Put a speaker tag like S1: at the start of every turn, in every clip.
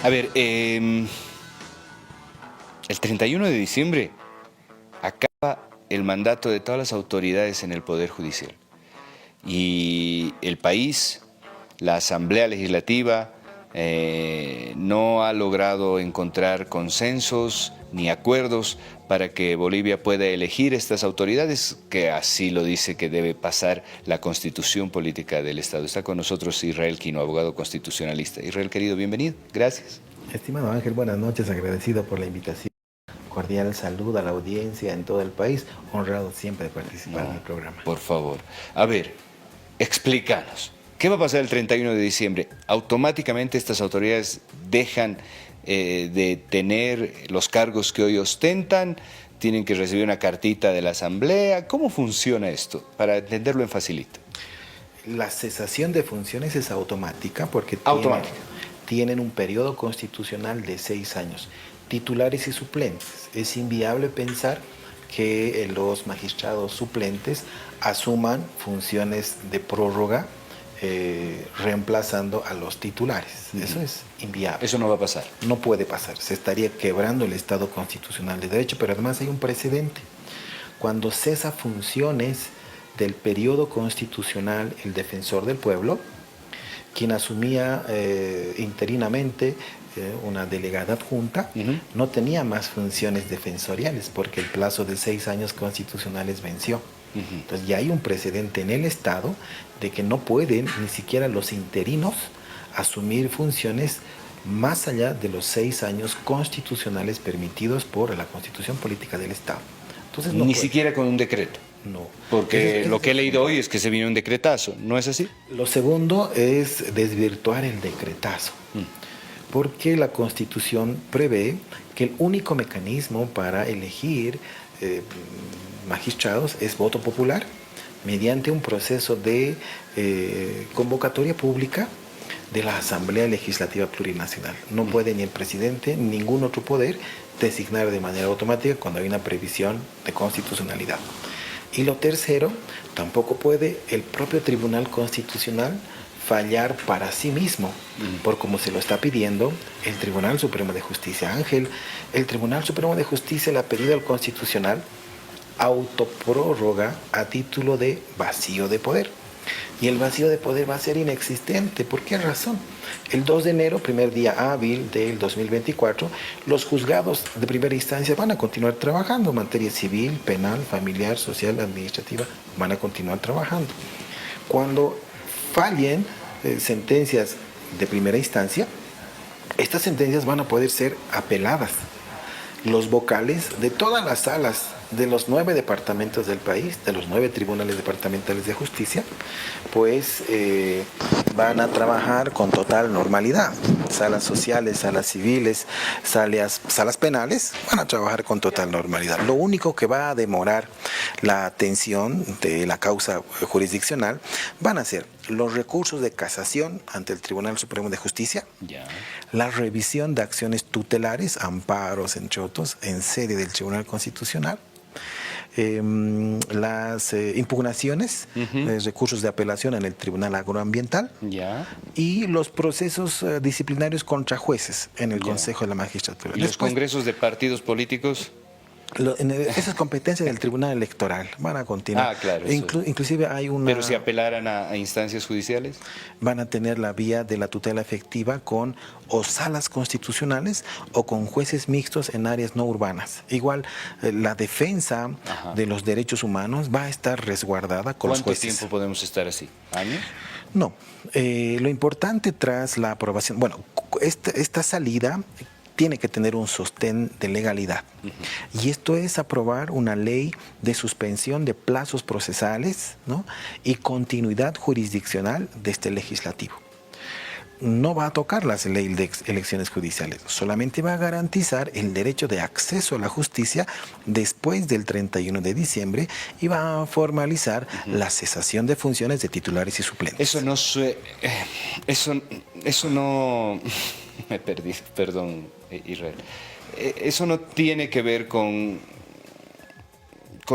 S1: A ver, el 31 de diciembre acaba el mandato de todas las autoridades en el Poder Judicial. Y el país, la Asamblea Legislativa, no ha logrado encontrar consensos ni acuerdos para que Bolivia pueda elegir estas autoridades, que así lo dice que debe pasar la Constitución Política del Estado. Está con nosotros Israel Quino, abogado constitucionalista. Israel, querido, bienvenido. Gracias.
S2: Estimado Ángel, buenas noches, agradecido por la invitación. Cordial saludo a la audiencia en todo el país, honrado siempre de participar en el programa.
S1: Por favor, a ver, explícanos. ¿Qué va a pasar el 31 de diciembre? ¿Automáticamente estas autoridades dejan de tener los cargos que hoy ostentan? ¿Tienen que recibir una cartita de la Asamblea? ¿Cómo funciona esto? Para entenderlo en facilito.
S2: La cesación de funciones es automática porque tienen un periodo constitucional de 6 años. Titulares y suplentes. Es inviable pensar que los magistrados suplentes asuman funciones de prórroga reemplazando a los titulares. Eso es inviable.
S1: Eso no va a pasar.
S2: No puede pasar. Se estaría quebrando el Estado constitucional de derecho, pero además hay un precedente. Cuando cesa funciones del periodo constitucional el defensor del pueblo, quien asumía interinamente una delegada adjunta, no tenía más funciones defensoriales porque el plazo de 6 años constitucionales venció. Entonces ya hay un precedente en el Estado de que no pueden ni siquiera los interinos asumir funciones más allá de los 6 años constitucionales permitidos por la Constitución Política del Estado. Entonces, no
S1: ni
S2: puede.
S1: Siquiera con un decreto.
S2: No.
S1: Porque lo que he leído hoy es que se viene un decretazo, ¿no es así?
S2: Lo segundo es desvirtuar el decretazo. Porque la Constitución prevé que el único mecanismo para elegir magistrados es voto popular mediante un proceso de convocatoria pública de la Asamblea Legislativa Plurinacional. No puede ni el presidente ni ningún otro poder designar de manera automática cuando hay una previsión de constitucionalidad. Y lo tercero, tampoco puede el propio Tribunal Constitucional fallar para sí mismo, por como se lo está pidiendo el Tribunal Supremo de Justicia. Ángel, el Tribunal Supremo de Justicia le ha pedido al Constitucional autoprórroga a título de vacío de poder. Y el vacío de poder va a ser inexistente. ¿Por qué razón? El 2 de enero, primer día hábil del 2024, los juzgados de primera instancia van a continuar trabajando. Materia civil, penal, familiar, social, administrativa, van a continuar trabajando. Cuando fallen sentencias de primera instancia, estas sentencias van a poder ser apeladas. Los vocales de todas las salas de los 9 departamentos del país, de los 9 tribunales departamentales de justicia, pues van a trabajar con total normalidad. Salas sociales, salas civiles, salas penales, van a trabajar con total normalidad. Lo único que va a demorar la atención de la causa jurisdiccional van a ser los recursos de casación ante el Tribunal Supremo de Justicia, la revisión de acciones tutelares, amparos, entre otros, en sede del Tribunal Constitucional, las impugnaciones, recursos de apelación en el Tribunal Agroambiental y los procesos disciplinarios contra jueces en el Consejo de la Magistratura.
S1: ¿Y los congresos de partidos políticos?
S2: Esa es competencia del Tribunal Electoral, van a continuar.
S1: Claro.
S2: Inclusive hay una...
S1: ¿Pero si apelaran a instancias judiciales?
S2: Van a tener la vía de la tutela efectiva con o salas constitucionales o con jueces mixtos en áreas no urbanas. Igual, la defensa de los derechos humanos va a estar resguardada con los jueces.
S1: ¿Cuánto tiempo podemos estar así? ¿Años?
S2: No. Lo importante tras la aprobación... Bueno, esta salida tiene que tener un sostén de legalidad. Y esto es aprobar una ley de suspensión de plazos procesales, ¿no?, y continuidad jurisdiccional de este legislativo. No va a tocar la ley de elecciones judiciales, solamente va a garantizar el derecho de acceso a la justicia después del 31 de diciembre y va a formalizar la cesación de funciones de titulares y suplentes.
S1: Eso no... Me perdí, perdón, Israel. Eso no tiene que ver con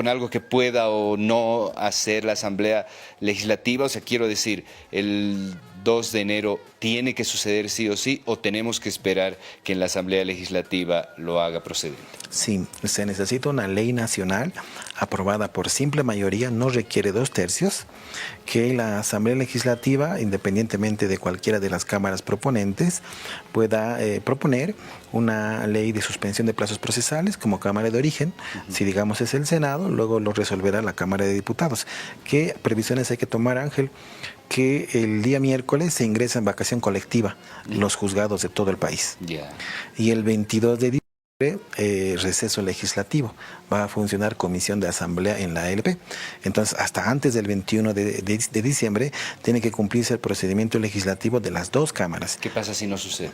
S1: algo que pueda o no hacer la Asamblea Legislativa. O sea, quiero decir, el 2 de enero tiene que suceder sí o sí, o tenemos que esperar que en la Asamblea Legislativa lo haga procedente?
S2: Sí, se necesita una ley nacional aprobada por simple mayoría, no requiere 2/3, que la Asamblea Legislativa, independientemente de cualquiera de las cámaras proponentes, pueda proponer una ley de suspensión de plazos procesales como Cámara de Origen. Si digamos es el Senado, luego lo resolverá la Cámara de Diputados. ¿Qué previsiones hay que tomar, Ángel? Que el día miércoles se ingresa en vacación colectiva los juzgados de todo el país. Y el 22 de diciembre, receso legislativo. Va a funcionar comisión de asamblea en la ALP. Entonces, hasta antes del 21 de diciembre, tiene que cumplirse el procedimiento legislativo de las 2 cámaras.
S1: ¿Qué pasa si no sucede?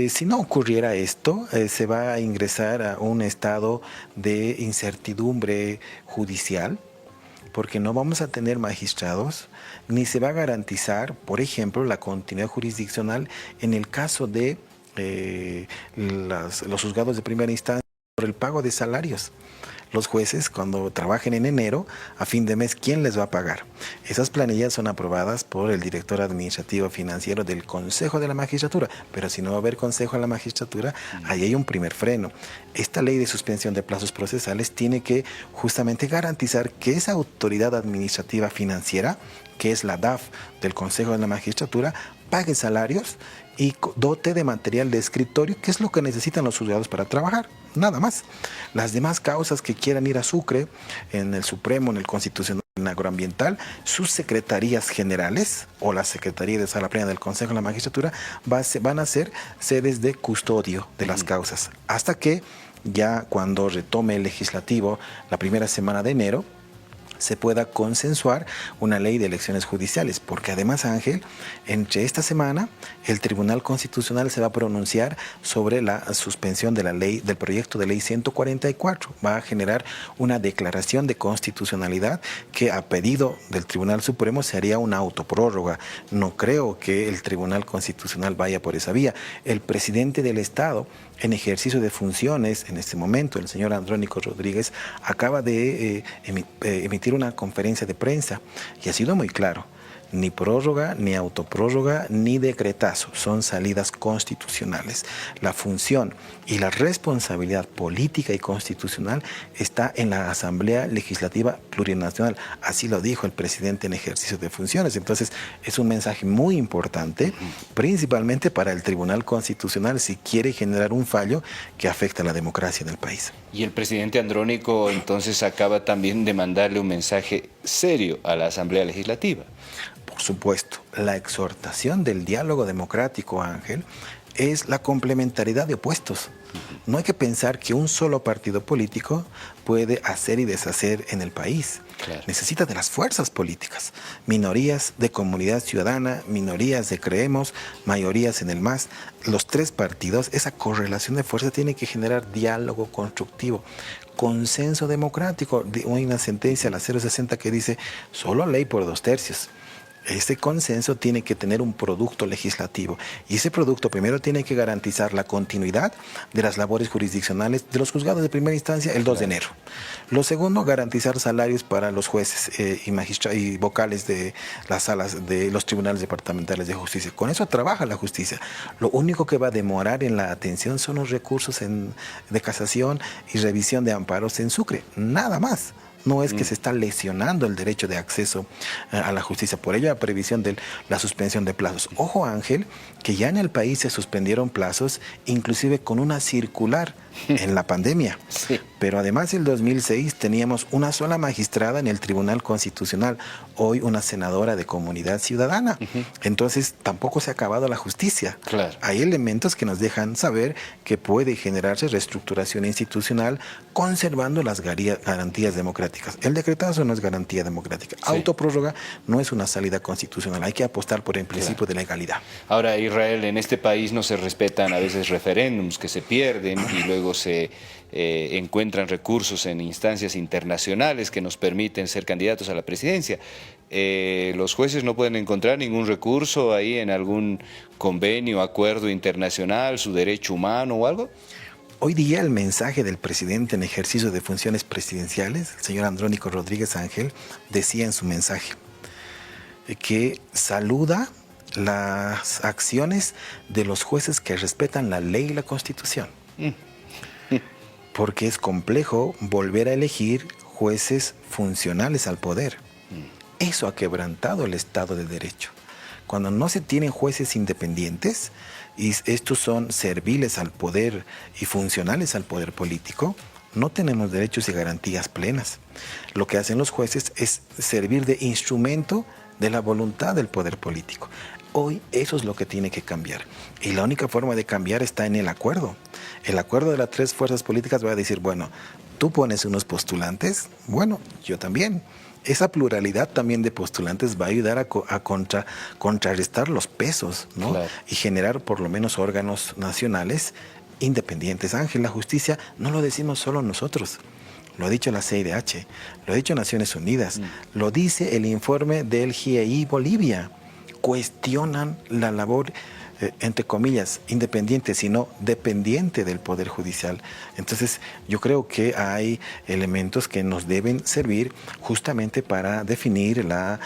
S2: Si no ocurriera esto, se va a ingresar a un estado de incertidumbre judicial, porque no vamos a tener magistrados, ni se va a garantizar, por ejemplo, la continuidad jurisdiccional en el caso de los juzgados de primera instancia por el pago de salarios. Los jueces, cuando trabajen en enero, a fin de mes, ¿quién les va a pagar? Esas planillas son aprobadas por el director administrativo financiero del Consejo de la Magistratura, pero si no va a haber Consejo de la Magistratura, ahí hay un primer freno. Esta ley de suspensión de plazos procesales tiene que justamente garantizar que esa autoridad administrativa financiera, que es la DAF del Consejo de la Magistratura, pague salarios y dote de material de escritorio, que es lo que necesitan los juzgados para trabajar, nada más. Las demás causas que quieran ir a Sucre, en el Supremo, en el Constitucional, en el Agroambiental, sus secretarías generales o la Secretaría de Sala Plena del Consejo de la Magistratura van a ser sedes de custodio de las causas, hasta que ya cuando retome el legislativo la primera semana de enero, se pueda consensuar una ley de elecciones judiciales, porque además, Ángel, entre esta semana el Tribunal Constitucional se va a pronunciar sobre la suspensión de la ley, del proyecto de ley 144. Va a generar una declaración de constitucionalidad que, a pedido del Tribunal Supremo, se haría una autoprórroga. No creo que el Tribunal Constitucional vaya por esa vía. El presidente del Estado, en ejercicio de funciones, en este momento, el señor Andrónico Rodríguez, acaba de emitir una conferencia de prensa y ha sido muy claro: ni prórroga, ni autoprórroga, ni decretazo, son salidas constitucionales. La función y la responsabilidad política y constitucional está en la Asamblea Legislativa Plurinacional. Así lo dijo el presidente en ejercicio de funciones. Entonces, es un mensaje muy importante, principalmente para el Tribunal Constitucional, si quiere generar un fallo que afecte a la democracia del país.
S1: Y el presidente Andrónico entonces acaba también de mandarle un mensaje serio a la Asamblea Legislativa.
S2: Por supuesto, la exhortación del diálogo democrático, Ángel, es la complementariedad de opuestos. No hay que pensar que un solo partido político puede hacer y deshacer en el país. Claro. Necesita de las fuerzas políticas, minorías de comunidad ciudadana, minorías de creemos, mayorías en el MAS. Los 3 partidos, esa correlación de fuerzas tiene que generar diálogo constructivo, consenso democrático. Hay una sentencia, la 060, que dice: solo ley por 2/3. Ese consenso tiene que tener un producto legislativo, y ese producto primero tiene que garantizar la continuidad de las labores jurisdiccionales de los juzgados de primera instancia el 2 de enero. Lo segundo, garantizar salarios para los jueces y vocales de las salas de los tribunales departamentales de justicia. Con eso trabaja la justicia. Lo único que va a demorar en la atención son los recursos de casación y revisión de amparos en Sucre, nada más. No es que se está lesionando el derecho de acceso a la justicia. Por ello, la previsión de la suspensión de plazos. Ojo, Ángel, que ya en el país se suspendieron plazos, inclusive con una circular en la pandemia. Sí. Pero además, en el 2006 teníamos una sola magistrada en el Tribunal Constitucional, hoy una senadora de Comunidad Ciudadana. Entonces, tampoco se ha acabado la justicia. Claro. Hay elementos que nos dejan saber que puede generarse reestructuración institucional conservando las garantías democráticas. El decretazo no es garantía democrática. Sí. Autoprórroga no es una salida constitucional. Hay que apostar por el principio de legalidad.
S1: Ahora, Israel, en este país no se respetan a veces referéndums que se pierden y luego se encuentran recursos en instancias internacionales que nos permiten ser candidatos a la presidencia. ¿Los jueces no pueden encontrar ningún recurso ahí en algún convenio, acuerdo internacional, su derecho humano o algo?
S2: Hoy día el mensaje del presidente en ejercicio de funciones presidenciales, el señor Andrónico Rodríguez Ángel, decía en su mensaje que saluda las acciones de los jueces que respetan la ley y la Constitución. Porque es complejo volver a elegir jueces funcionales al poder. Eso ha quebrantado el Estado de Derecho. Cuando no se tienen jueces independientes, y estos son serviles al poder y funcionales al poder político, no tenemos derechos y garantías plenas. Lo que hacen los jueces es servir de instrumento de la voluntad del poder político. Hoy eso es lo que tiene que cambiar. Y la única forma de cambiar está en el acuerdo. El acuerdo de las tres fuerzas políticas va a decir, bueno, tú pones unos postulantes, bueno, yo también. Esa pluralidad también de postulantes va a ayudar a contrarrestar los pesos, ¿no? Claro. Y generar por lo menos órganos nacionales independientes. Ángel, la justicia no lo decimos solo nosotros. Lo ha dicho la CIDH, lo ha dicho Naciones Unidas, lo dice el informe del GIEI Bolivia. Cuestionan la labor, entre comillas, independiente, sino dependiente del Poder Judicial. Entonces, yo creo que hay elementos que nos deben servir justamente para definir la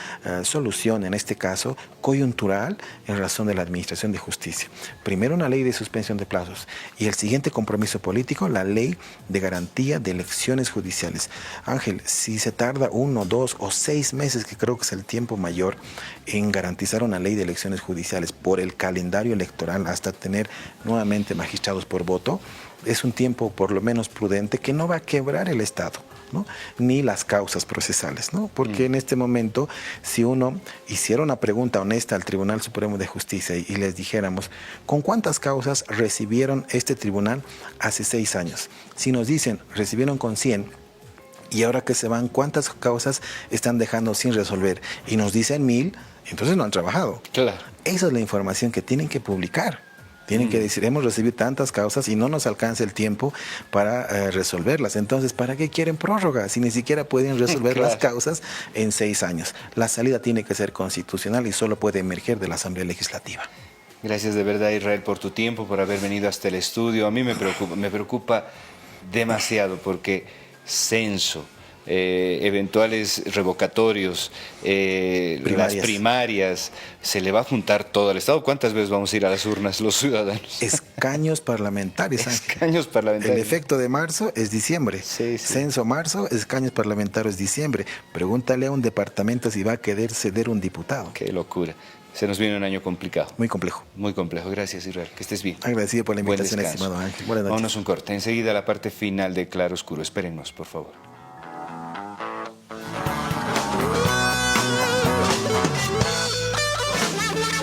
S2: solución, en este caso, coyuntural, en razón de la Administración de Justicia. Primero, una ley de suspensión de plazos y el siguiente compromiso político, la ley de garantía de elecciones judiciales. Ángel, si se tarda 1, 2 o 6 meses, que creo que es el tiempo mayor, en garantizar una ley de elecciones judiciales por el calendario electoral hasta tener nuevamente magistrados por voto, es un tiempo por lo menos prudente que no va a quebrar el Estado, ¿no? Ni las causas procesales, ¿no? Porque en este momento, si uno hiciera una pregunta honesta al Tribunal Supremo de Justicia y les dijéramos, ¿con cuántas causas recibieron este tribunal hace 6 años? Si nos dicen, recibieron con 100, y ahora que se van, ¿cuántas causas están dejando sin resolver? Y nos dicen 1000, entonces no han trabajado. Claro. Esa es la información que tienen que publicar. Tienen que decir, hemos recibido tantas causas y no nos alcanza el tiempo para resolverlas. Entonces, ¿para qué quieren prórroga si ni siquiera pueden resolver las causas en 6 años? La salida tiene que ser constitucional y solo puede emerger de la Asamblea Legislativa.
S1: Gracias de verdad, Israel, por tu tiempo, por haber venido hasta el estudio. A mí me preocupa demasiado porque censo, eventuales revocatorios, las primarias, se le va a juntar todo al Estado. ¿Cuántas veces vamos a ir a las urnas los ciudadanos?
S2: Escaños parlamentarios.
S1: Escaños parlamentarios.
S2: El efecto de marzo es diciembre. Sí, sí. Censo marzo, escaños parlamentarios diciembre. Pregúntale a un departamento si va a querer ceder un diputado.
S1: Qué locura. Se nos viene un año complicado.
S2: Muy complejo.
S1: Muy complejo. Gracias, Israel. Que estés bien.
S2: Agradecido por la invitación, estimado Ángel.
S1: Buenas noches. Vámonos un corte. Enseguida la parte final de Claro Oscuro. Espérennos, por favor.